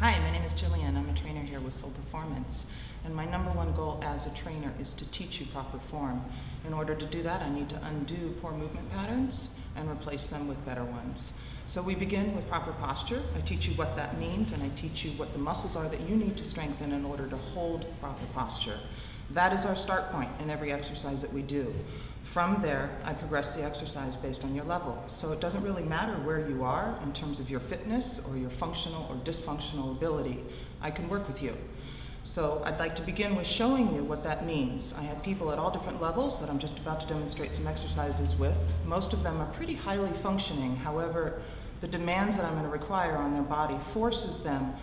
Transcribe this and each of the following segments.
Hi, my name is Jillian. I'm a trainer here with Soul Performance, and my #1 goal as a trainer is to teach you proper form. In order to do that, I need to undo poor movement patterns and replace them with better ones. So we begin with proper posture. I teach you what that means, and I teach you what the muscles are that you need to strengthen in order to hold proper posture. That is our start point in every exercise that we do. From there, I progress the exercise based on your level. So it doesn't really matter where you are in terms of your fitness or your functional or dysfunctional ability. I can work with you. So I'd like to begin with showing you what that means. I have people at all different levels that I'm just about to demonstrate some exercises with. Most of them are pretty highly functioning. However, the demands that I'm going to require on their body forces them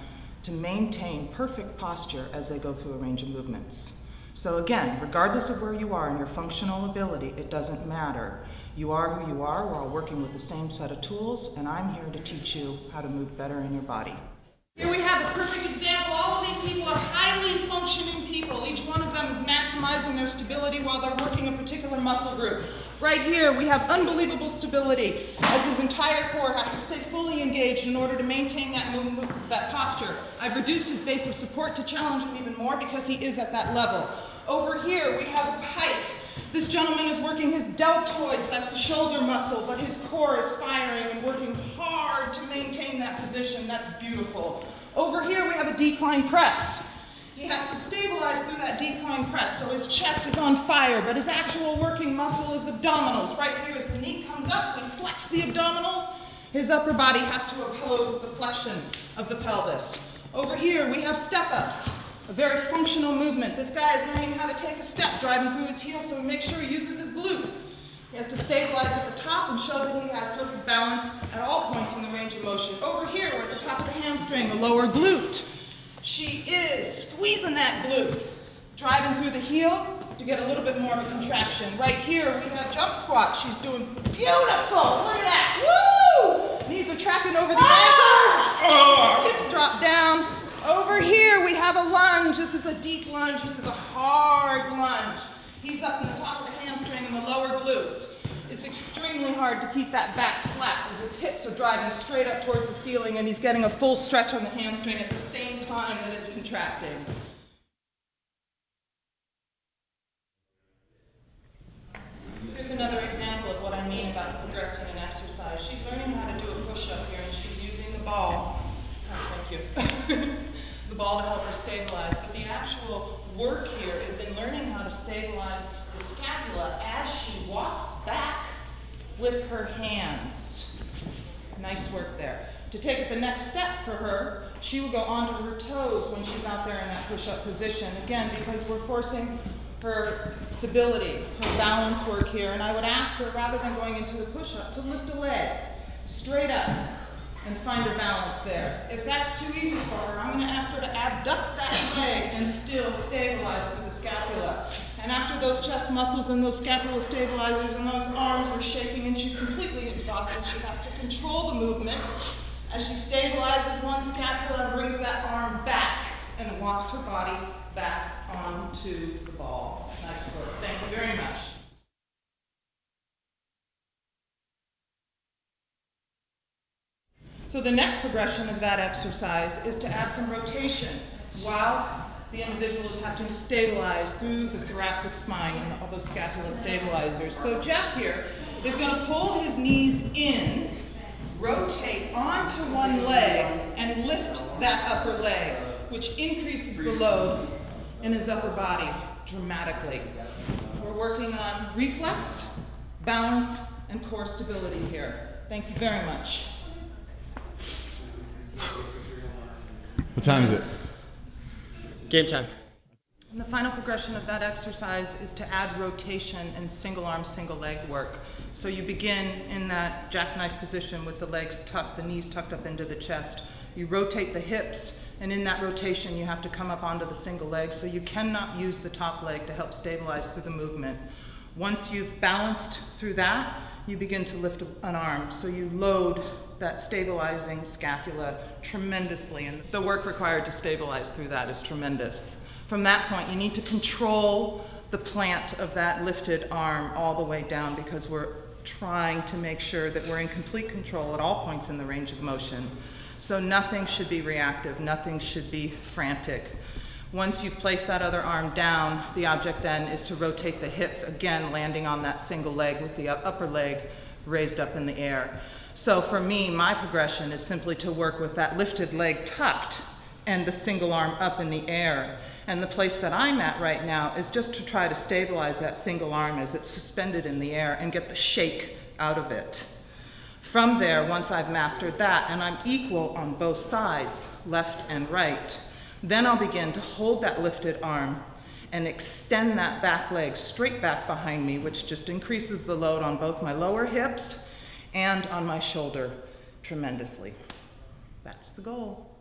to maintain perfect posture as they go through a range of movements. So again, regardless of where you are in your functional ability, it doesn't matter. You are who you are, we're all working with the same set of tools, and I'm here to teach you how to move better in your body. Here we have a perfect example. All of these people are highly functioning people. Each one of them is maximizing their stability while they're working a particular muscle group. Right here, we have unbelievable stability, as his entire core has to stay fully engaged in order to maintain that movement, that posture. I've reduced his base of support to challenge him even more because he is at that level. Over here, we have a pike. This gentleman is working his deltoids, that's the shoulder muscle, but his core is firing and working hard to maintain that position. That's beautiful. Over here, we have a decline press. He has to stabilize through that decline press, so his chest is on fire, but his actual working muscle is abdominals. Right here, as the knee comes up, we flex the abdominals. His upper body has to oppose the flexion of the pelvis. Over here, we have step-ups. A very functional movement. This guy is learning how to take a step, driving through his heel, so make sure he uses his glute. He has to stabilize at the top and show that he has perfect balance at all points in the range of motion. Over here, we're at the top of the hamstring, the lower glute. She is squeezing that glute, driving through the heel to get a little bit more of a contraction. Right here, we have jump squat. She's doing beautiful. Look at that. Woo! Knees are tracking over the ankles. Hips drop down. Over here, we have a lunge. This is a deep lunge. This is a hard lunge. He's up in the top of the hamstring and the lower glutes. It's extremely hard to keep that back flat as his hips are driving straight up towards the ceiling and he's getting a full stretch on the hamstring at the same time that it's contracting. Here's another example of what I mean about progressing an exercise. She's learning how to do a push-up here and she's using the ball. Oh, thank you. The ball to help her stabilize, but the actual work here is in learning how to stabilize the scapula as she walks back with her hands. Nice work there. To take it the next step for her, she will go onto her toes when she's out there in that push-up position. Again, because we're forcing her stability, her balance work here, and I would ask her, rather than going into the push-up, to lift a leg straight up and find her balance there. If that's too easy for her, I'm going to ask her to abduct that leg and still stabilize through the scapula. And after those chest muscles and those scapular stabilizers and those arms are shaking and she's completely exhausted, she has to control the movement as she stabilizes one scapula and brings that arm back and walks her body back onto the ball. Nice work. Thank you very much. So the next progression of that exercise is to add some rotation while the individual is having to stabilize through the thoracic spine and all those scapular stabilizers. So Jeff here is going to pull his knees in, rotate onto one leg, and lift that upper leg, which increases the load in his upper body dramatically. We're working on reflex, balance, and core stability here. Thank you very much. What time is it? Game time. And the final progression of that exercise is to add rotation and single arm, single leg work. So you begin in that jackknife position with the legs tucked, the knees tucked up into the chest. You rotate the hips, and in that rotation you have to come up onto the single leg, so you cannot use the top leg to help stabilize through the movement. Once you've balanced through that, you begin to lift an arm. So you load that stabilizing scapula tremendously, and the work required to stabilize through that is tremendous. From that point, you need to control the plant of that lifted arm all the way down, because we're trying to make sure that we're in complete control at all points in the range of motion. So nothing should be reactive, nothing should be frantic. Once you've placed that other arm down, the object then is to rotate the hips, again landing on that single leg with the upper leg raised up in the air. So for me, my progression is simply to work with that lifted leg tucked and the single arm up in the air. And the place that I'm at right now is just to try to stabilize that single arm as it's suspended in the air and get the shake out of it. From there, once I've mastered that, and I'm equal on both sides, left and right, then I'll begin to hold that lifted arm and extend that back leg straight back behind me, which just increases the load on both my lower hips and on my shoulder tremendously. That's the goal.